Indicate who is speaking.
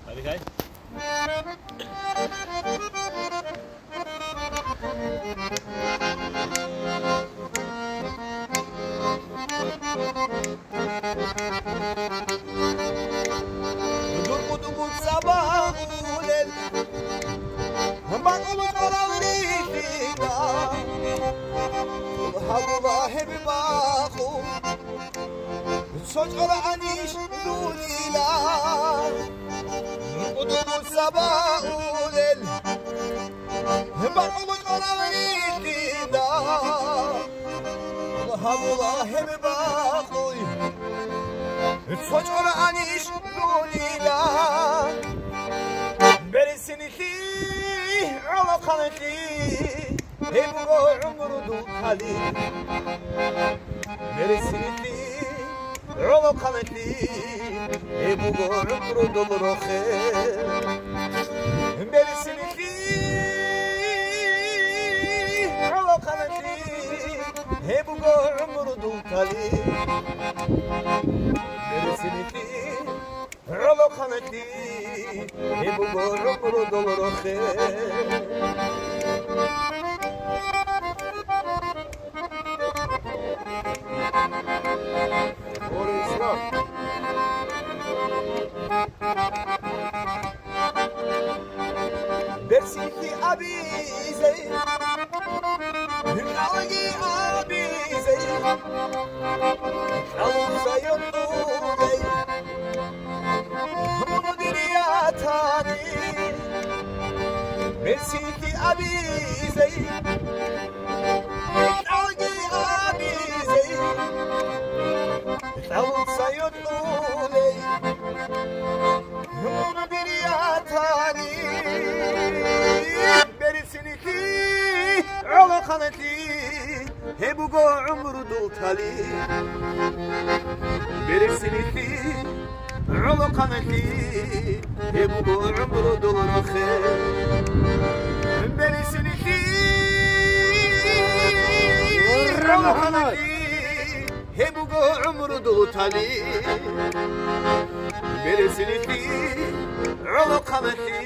Speaker 1: Hadi gel.
Speaker 2: Durmudumuz sabah ulel Bakımız olalırıyla Habula hep bakım Çocuklara aniş dulila Durmudumuz sabah ulel Bakımız olalırıyla Habula hep bakım Çocuklara aniş dulila Beresini ki alakaneti Hep o umurdu kali Beresini ki alakaneti Hep o umurdu rohe Beresini ki alakaneti Hep o umurdu kali Beresini ki Rolo kanati, ebu goro doloroche. Orisra. Bersiki abize, hünalgi abize, alusa yondu dey. Bersiki abize Algi abize Tavuk sayın uley Bunu bir yatani Berisini ki Ala kaneti Hebu go umrudu tali Berisini ki Ala kaneti Hebu go umrudu rohe Berisini ki Ala kaneti Hebu go umrudu tali Berisini ki Ala kaneti